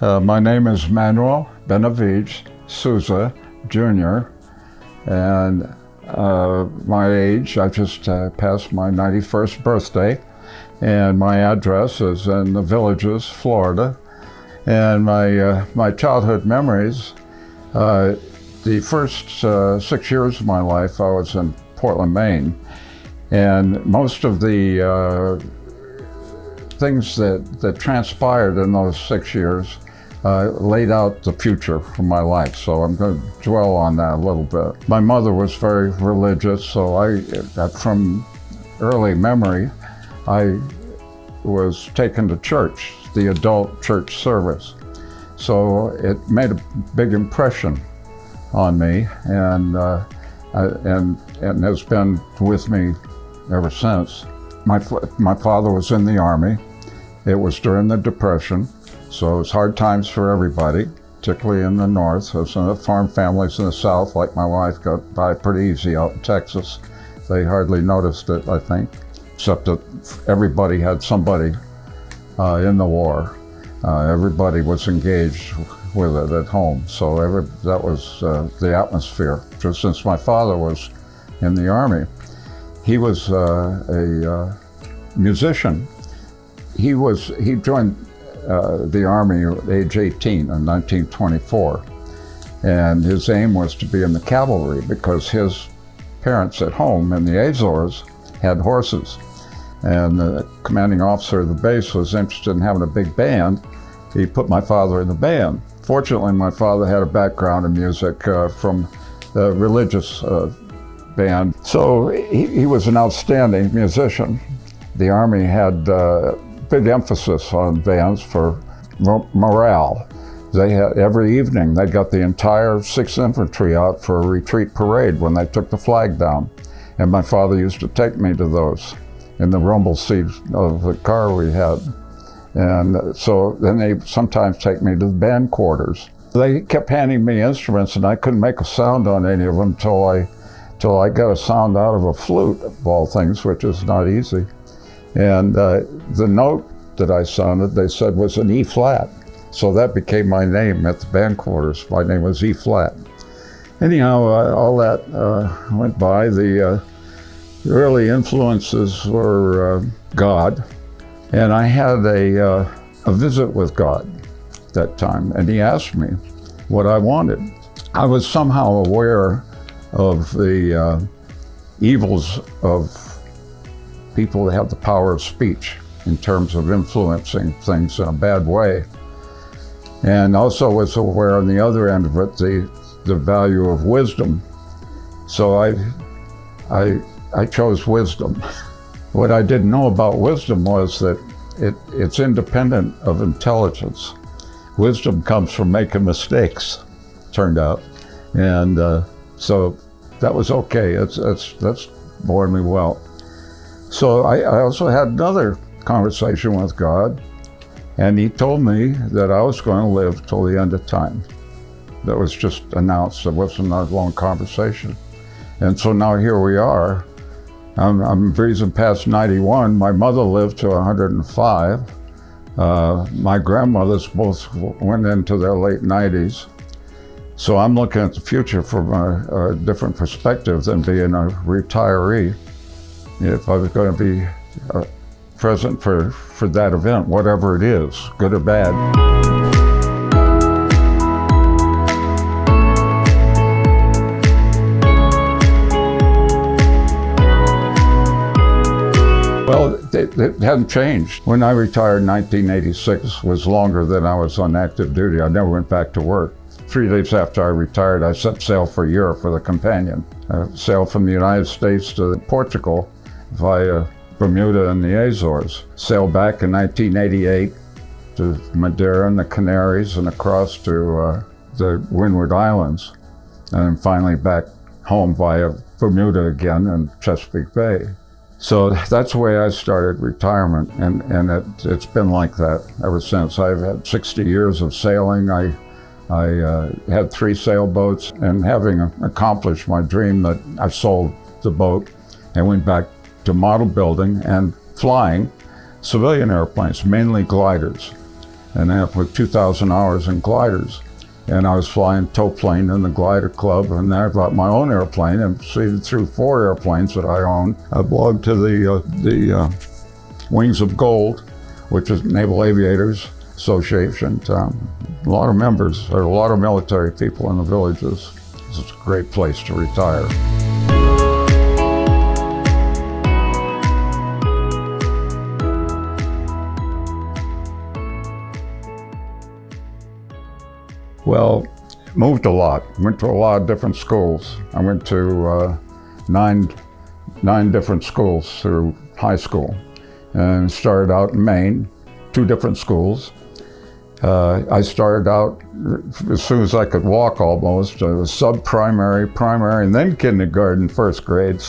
My name is Manuel Benavides Sousa, Jr., and my age, I just passed my 91st birthday, and my address is in the Villages, Florida. And my childhood memories, the first 6 years of my life, I was in Portland, Maine, and most of the things that transpired in those 6 years laid out the future for my life, so I'm going to dwell on that a little bit. My mother was very religious, so from early memory, I was taken to church, the adult church service. So it made a big impression on me, and has been with me ever since. My father was in the Army. It was during the Depression. So it was hard times for everybody, particularly in the North. Some of the farm families in the South, like my wife, got by pretty easy out in Texas. They hardly noticed it, I think, except that everybody had somebody in the war. Everybody was engaged with it at home. So that was the atmosphere. Just since my father was in the Army, he was a musician. He joined the Army at age 18 in 1924, and his aim was to be in the cavalry because his parents at home in the Azores had horses, and the commanding officer of the base was interested in having a big band. He put my father in the band. Fortunately, my father had a background in music from the religious band, so he was an outstanding musician. The Army had big emphasis on bands for morale. They had, every evening they got the entire 6th Infantry out for a retreat parade when they took the flag down. And my father used to take me to those in the rumble seat of the car we had. And so then they sometimes take me to the band quarters. They kept handing me instruments and I couldn't make a sound on any of them till I got a sound out of a flute, of all things, which is not easy. And the note that I sounded, they said, was an E flat. So that became my name at the band quarters. My name was E flat. Anyhow, all that went by. The early influences were God. And I had a visit with God that time, and he asked me what I wanted. I was somehow aware of the evils of people that have the power of speech in terms of influencing things in a bad way. And also was aware on the other end of it, the value of wisdom. So I chose wisdom. What I didn't know about wisdom was that it's independent of intelligence. Wisdom comes from making mistakes, turned out. And so that was okay. That's borne me well. So I also had another conversation with God, and he told me that I was going to live till the end of time. That was just announced. It wasn't a long conversation. And so now here we are. I'm breezing past 91. My mother lived to 105. My grandmothers both went into their late 90s. So I'm looking at the future from a different perspective than being a retiree. If I was going to be present for that event, whatever it is, good or bad. Well, it hadn't changed. When I retired in 1986 was longer than I was on active duty. I never went back to work. 3 days after I retired, I set sail for Europe with a companion. I sailed from the United States to Portugal via Bermuda and the Azores. Sailed back in 1988 to Madeira and the Canaries and across to the Windward Islands. And then finally back home via Bermuda again and Chesapeake Bay. So that's the way I started retirement, and it's been like that ever since. I've had 60 years of sailing. I had 3 sailboats, and having accomplished my dream, that I sold the boat and went back to model building and flying civilian airplanes, mainly gliders. and that with 2,000 hours in gliders. And I was flying tow plane in the glider club, and I got my own airplane and proceeded through 4 airplanes that I own. I belonged to the Wings of Gold, which is Naval Aviators Association. A lot of members, there are a lot of military people in the villages. It's a great place to retire. Well, moved a lot. Went to a lot of different schools. I went to nine different schools through high school, and started out in Maine, 2 different schools. I started out as soon as I could walk almost. I was sub-primary, primary, and then kindergarten, 1st grade.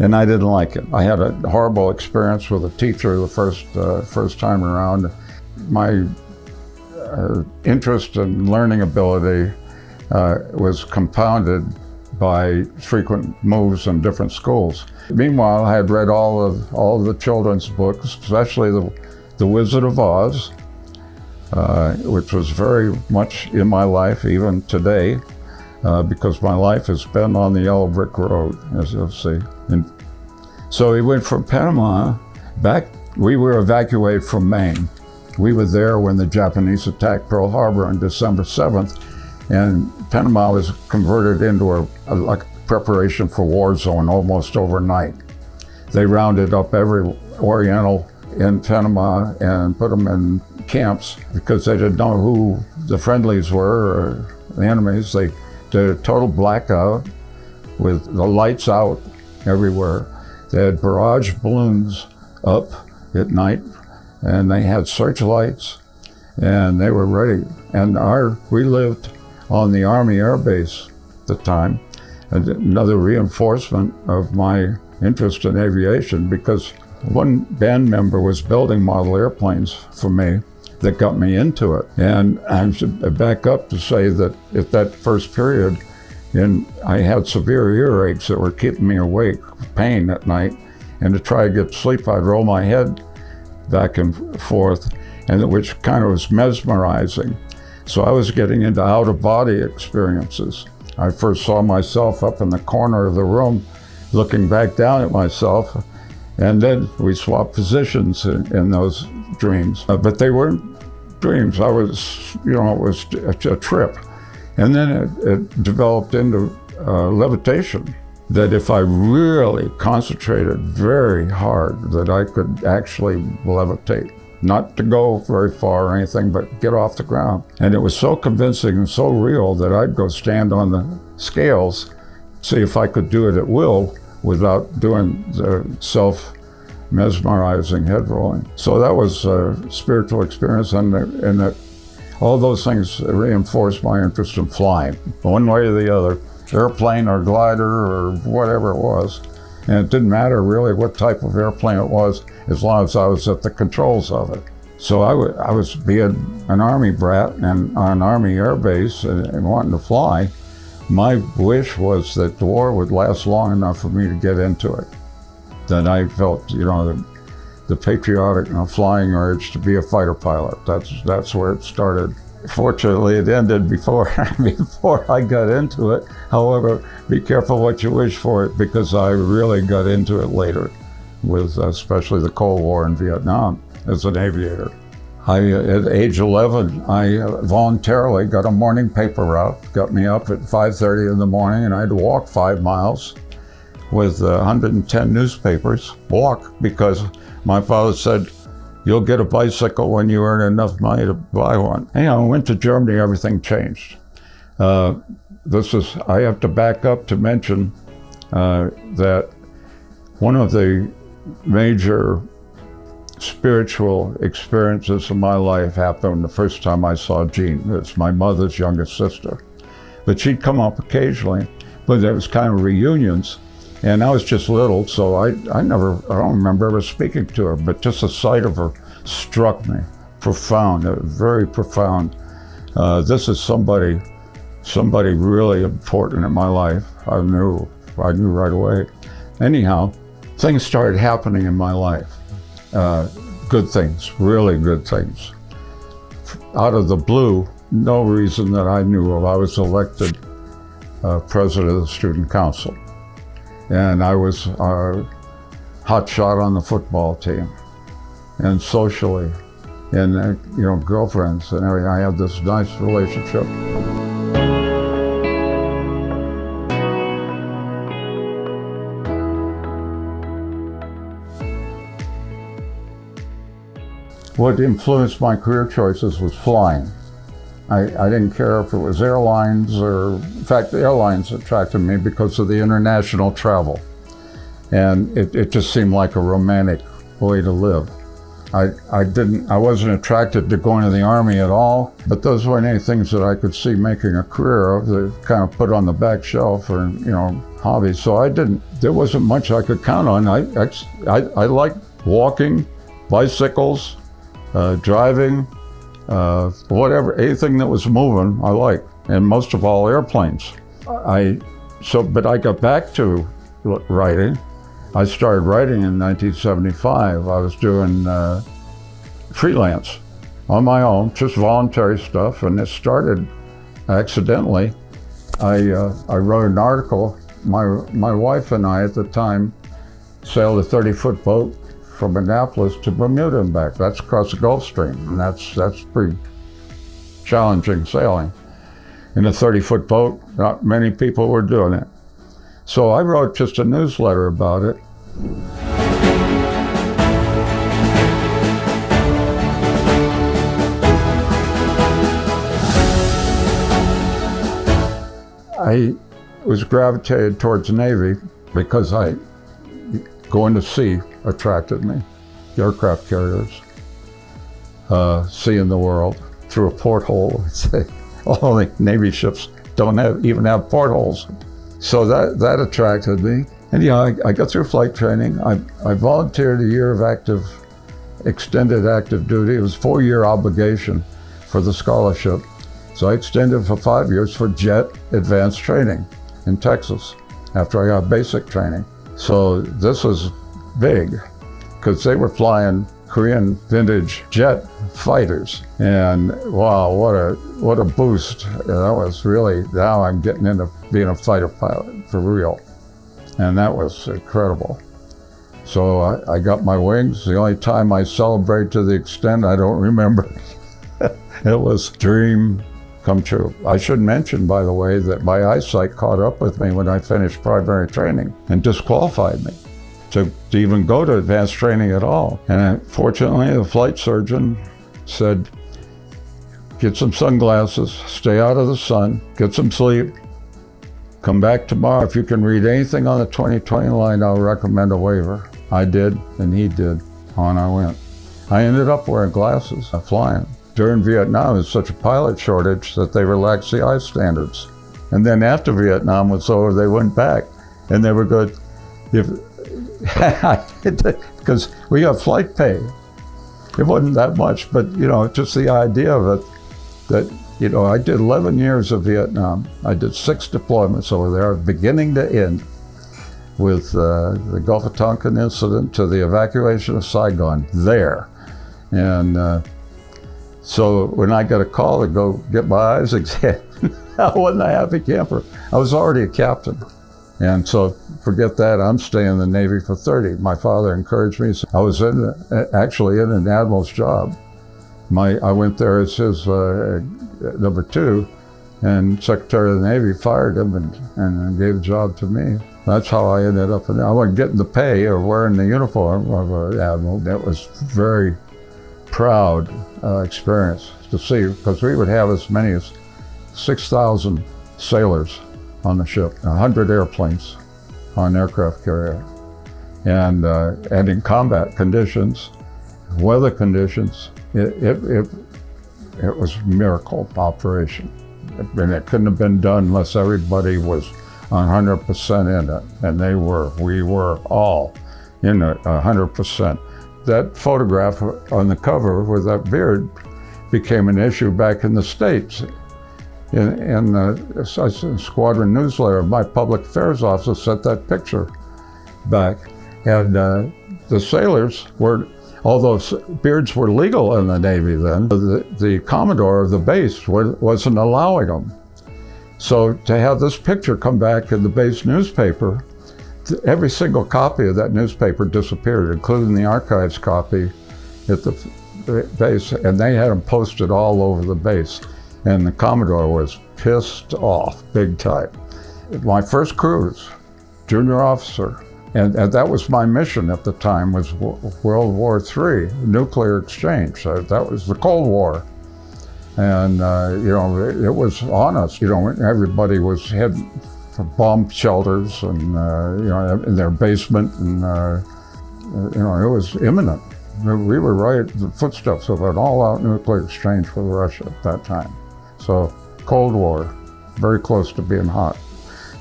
And I didn't like it. I had a horrible experience with a teacher the first time around. My interest and learning ability was compounded by frequent moves in different schools. Meanwhile, I had read all of the children's books, especially the Wizard of Oz, which was very much in my life even today, because my life has been on the yellow brick road, as you'll see. And so we went from Panama back. We were evacuated from Maine. We were there when the Japanese attacked Pearl Harbor on December 7th, and Panama was converted into a preparation for war zone almost overnight. They rounded up every Oriental in Panama and put them in camps because they didn't know who the friendlies were or the enemies. They did a total blackout with the lights out everywhere. They had barrage balloons up at night, and they had searchlights, and they were ready. And we lived on the Army Air Base at the time, another reinforcement of my interest in aviation, because one band member was building model airplanes for me that got me into it. And I should back up to say that at that first period, I had severe earaches that were keeping me awake, pain at night, and to try to get sleep, I'd roll my head back and forth, and which kind of was mesmerizing. So I was getting into out-of-body experiences. I first saw myself up in the corner of the room, looking back down at myself, and then we swapped positions in those dreams. But they weren't dreams. It was a trip. And then it developed into levitation, that if I really concentrated very hard, that I could actually levitate. Not to go very far or anything, but get off the ground. And it was so convincing and so real that I'd go stand on the scales, see if I could do it at will without doing the self-mesmerizing head rolling. So that was a spiritual experience, and that all those things reinforced my interest in flying, one way or the other, airplane or glider or whatever it was. And it didn't matter really what type of airplane it was, as long as I was at the controls of it. So I was being an Army brat and on an Army air base and wanting to fly. My wish was that the war would last long enough for me to get into it. That I felt, the patriotic flying urge to be a fighter pilot. That's where it started. Fortunately, it ended before I got into it. However, be careful what you wish for it, because I really got into it later, with especially the Cold War in Vietnam as an aviator. At age 11, I voluntarily got a morning paper route, got me up at 5:30 in the morning, and I had to walk 5 miles with 110 newspapers. Walk, because my father said, "You'll get a bicycle when you earn enough money to buy one." Anyhow, I went to Germany, everything changed. I have to back up to mention that one of the major spiritual experiences of my life happened the first time I saw Jean. It's my mother's youngest sister. But she'd come up occasionally, but there was kind of reunions. And I was just little, so I don't remember ever speaking to her, but just the sight of her struck me. Profound, very profound. This is somebody really important in my life. I knew right away. Anyhow, things started happening in my life. Good things, really good things. out of the blue, no reason that I knew of, I was elected president of the student council. And I was a hot shot on the football team. And socially, and girlfriends and everything, I had this nice relationship. What influenced my career choices was flying. I didn't care if it was airlines or, in fact, the airlines attracted me because of the international travel. And it just seemed like a romantic way to live. I wasn't attracted to going to the Army at all, but those weren't any things that I could see making a career of. They kind of put on the back shelf or, hobbies. So there wasn't much I could count on. I liked walking, bicycles, driving, whatever, anything that was moving, I liked, and most of all airplanes. But I got back to writing. I started writing in 1975. I was doing freelance on my own, just voluntary stuff, and it started accidentally. I wrote an article. My wife and I at the time sailed a 30-foot boat from Annapolis to Bermuda and back. That's across the Gulf Stream, and that's pretty challenging sailing. In a 30-foot boat, not many people were doing it. So I wrote just a newsletter about it. I was gravitated towards the Navy because going to sea attracted me. The aircraft carriers, seeing the world through a porthole. All the Navy ships don't even have portholes. So that attracted me. And I got through flight training. I volunteered a year of extended active duty. It was a 4-year obligation for the scholarship. So I extended for 5 years for jet advanced training in Texas after I got basic training. So this was big because they were flying Korean vintage jet fighters. And wow, what a boost. That was really, now I'm getting into being a fighter pilot for real. And that was incredible. So I got my wings. The only time I celebrate to the extent I don't remember, it was dream come true. I should mention, by the way, that my eyesight caught up with me when I finished primary training and disqualified me to even go to advanced training at all. And fortunately, the flight surgeon said, get some sunglasses, stay out of the sun, get some sleep, come back tomorrow. If you can read anything on the 2020 line, I'll recommend a waiver. I did, and he did. On I went. I ended up wearing glasses, flying. During Vietnam, there was such a pilot shortage that they relaxed the eye standards. And then after Vietnam was over, they went back, and they were good. Because we got flight pay. It wasn't that much, but just the idea of it, that I did 11 years of Vietnam. I did 6 deployments over there, beginning to end, with the Gulf of Tonkin incident to the evacuation of Saigon there. And so when I got a call to go get my eyes examined, I wasn't a happy camper. I was already a captain. And so forget that, I'm staying in the Navy for 30. My father encouraged me. I was actually in an admiral's job. I went there as his number 2, and Secretary of the Navy fired him and gave a job to me. That's how I ended up in there. I wasn't getting the pay or wearing the uniform of an admiral. That was very proud experience to see, because we would have as many as 6,000 sailors on the ship, 100 airplanes on aircraft carrier, and in combat conditions, weather conditions. It was a miracle operation, and it couldn't have been done unless everybody was 100% in it, and we were all in it 100%. That photograph on the cover with that beard became an issue back in the States. In the squadron newsletter, my public affairs officer sent that picture back. And the sailors were, although beards were legal in the Navy then, the Commodore of the base wasn't allowing them. So to have this picture come back in the base newspaper, every single copy of that newspaper disappeared, including the archives copy at the base, and they had them posted all over the base. And the Commodore was pissed off big time. My first cruise, junior officer, and that was my mission at the time, was World War III, nuclear exchange. So that was the Cold War. And, you know, it was on us. You know, everybody was heading for bomb shelters and, you know, in their basement. And, you know, it was imminent. We were right in the footsteps of an all-out nuclear exchange with Russia at that time. So, Cold War, very close to being hot.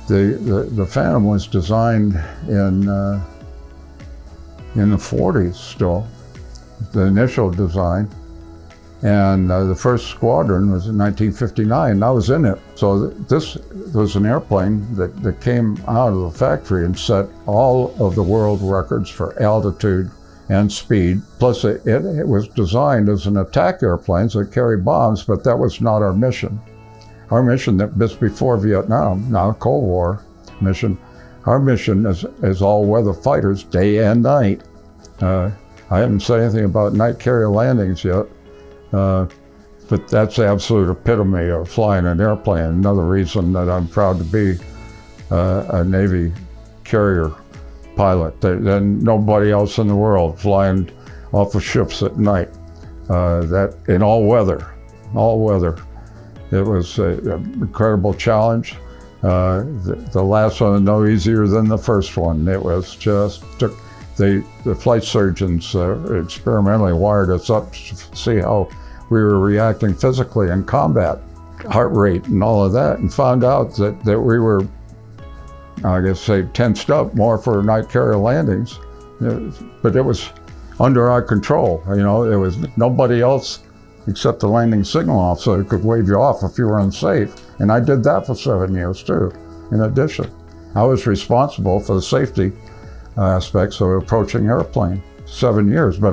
The Phantom was designed in the 40s still, the initial design. And the first squadron was in 1959, and I was in it. So this was an airplane that came out of the factory and set all of the world records for altitude and speed. Plus it was designed as an attack airplane, so it carried bombs, but that was not our mission. Our mission, that was before Vietnam, now Cold War mission, our mission is all-weather fighters, day and night. I haven't said anything about night carrier landings yet, but that's the absolute epitome of flying an airplane. Another reason that I'm proud to be a Navy carrier pilot. There's nobody else in the world flying off of ships at night. That in all weather. It was an incredible challenge. The last one was no easier than the first one. It was just, the flight surgeons experimentally wired us up to see how we were reacting physically in combat, heart rate and all of that, and found out that we were, I guess, say, tensed up more for night carrier landings. But it was under our control. You know, there was nobody else except the landing signal officer who could wave you off if you were unsafe. And I did that for 7 years too, in addition. I was responsible for the safety aspects of approaching airplane. 7 years, but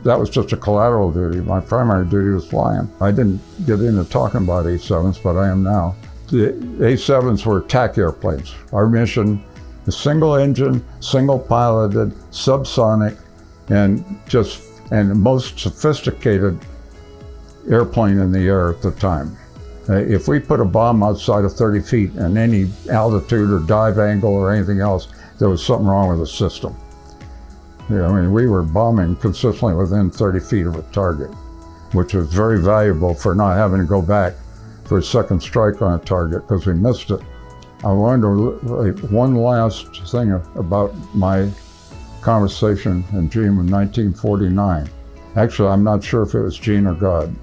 that was just a collateral duty. My primary duty was flying. I didn't get into talking about A7s, but I am now. The A7s were attack airplanes. Our mission, a single engine, single piloted, subsonic, and the most sophisticated airplane in the air at the time. If we put a bomb outside of 30 feet and any altitude or dive angle or anything else, there was something wrong with the system. Yeah, I mean, we were bombing consistently within 30 feet of a target, which was very valuable for not having to go back for a second strike on a target because we missed it. I wanted to, one last thing about my conversation in June of 1949. Actually, I'm not sure if it was Gene or God,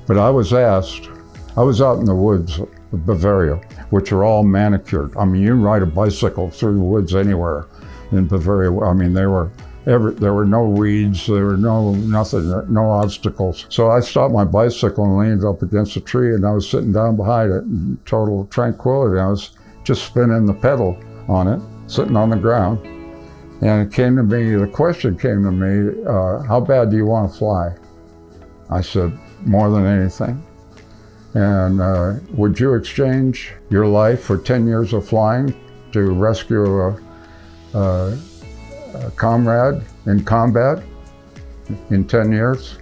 but I was asked, I was out in the woods of Bavaria, which are all manicured. I mean, you can ride a bicycle through the woods anywhere in Bavaria. I mean, there were no weeds, there were nothing, no obstacles. So I stopped my bicycle and leaned up against a tree, and I was sitting down behind it in total tranquility. I was just spinning the pedal on it, sitting on the ground. And it came to me, the question came to me, how bad do you want to fly? I said, more than anything. And would you exchange your life for 10 years of flying to rescue a comrade in combat in 10 years?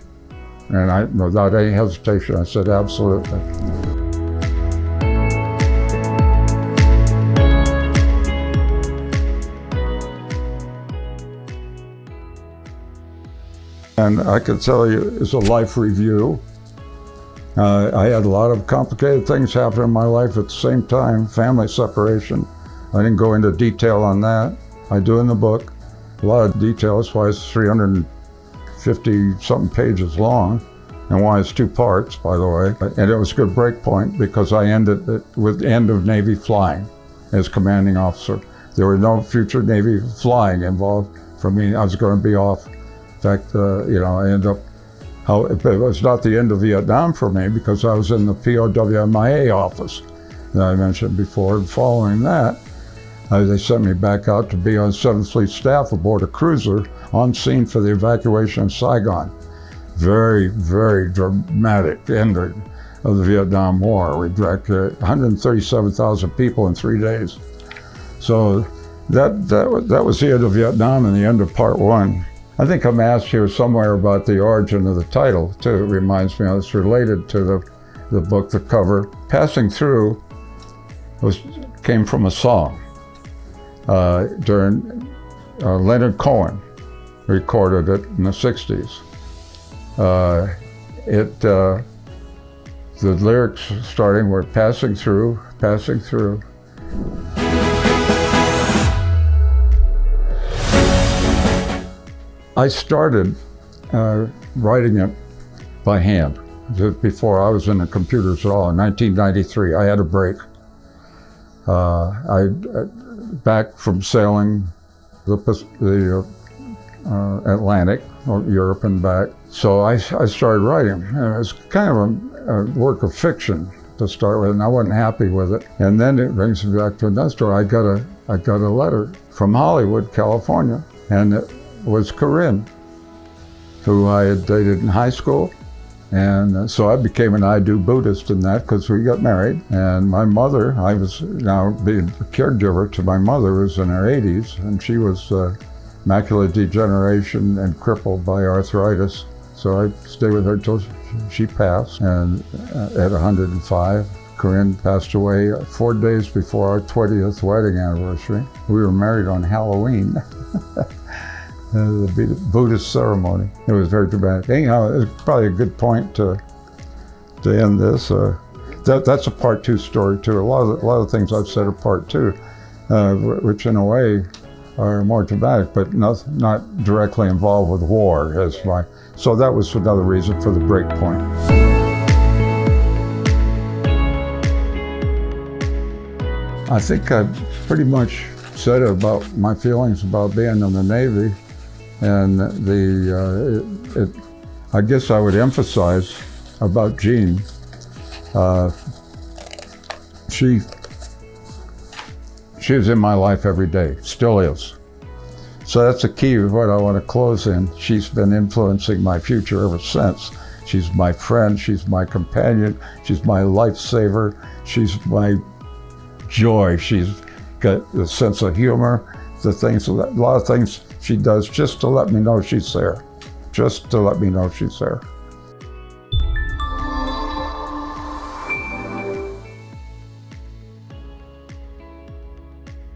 And without any hesitation, I said, absolutely. And I could tell you, it's a life review. I had a lot of complicated things happen in my life at the same time, family separation. I didn't go into detail on that. I do in the book. A lot of detail, that's why it's 350-something pages long, and why it's 2 parts, by the way. And it was a good break point because I ended it with the end of Navy flying as commanding officer. There were no future Navy flying involved for me. I was going to be off. In fact, I ended up, it was not the end of Vietnam for me because I was in the POWMIA office that I mentioned before. And following that, They sent me back out to be on 7th Fleet staff aboard a cruiser on scene for the evacuation of Saigon. Very, very dramatic ending of the Vietnam War. We evacuated 137,000 people in 3 days. So that was the end of Vietnam and the end of part one. I think I'm asked here somewhere about the origin of the title, too. It reminds me, it's related to the book, the cover. Passing Through came from a song during Leonard Cohen recorded it in the 60s. The lyrics starting were passing through, passing through. I started writing it by hand before I was in the computers at all. In 1993, I had a break. Back from sailing the Atlantic, or Europe and back. So I started writing, and it was kind of a work of fiction to start with, and I wasn't happy with it. And then it brings me back to another story. I got a letter from Hollywood, California, and it was Corinne, who I had dated in high school. And so I became an I Do Buddhist in that, because we got married. And my mother, I was now being a caregiver to my mother, who was in her 80s, and she was macular degeneration and crippled by arthritis. So I stayed with her till she passed, and at 105. Corinne passed away 4 days before our 20th wedding anniversary. We were married on Halloween. The Buddhist ceremony. It was very dramatic. Anyhow, it's probably a good point to end this. That's a part two story too. A lot of things I've said are part two, which in a way are more dramatic, but not directly involved with war. So that was another reason for the break point. I think I've pretty much said about my feelings about being in the Navy. And I guess I would emphasize about Jean. She was in my life every day, still is. So that's the key of what I want to close in. She's been influencing my future ever since. She's my friend, she's my companion, she's my lifesaver, she's my joy. She's got a sense of humor, a lot of things she does just to let me know she's there. Just to let me know she's there.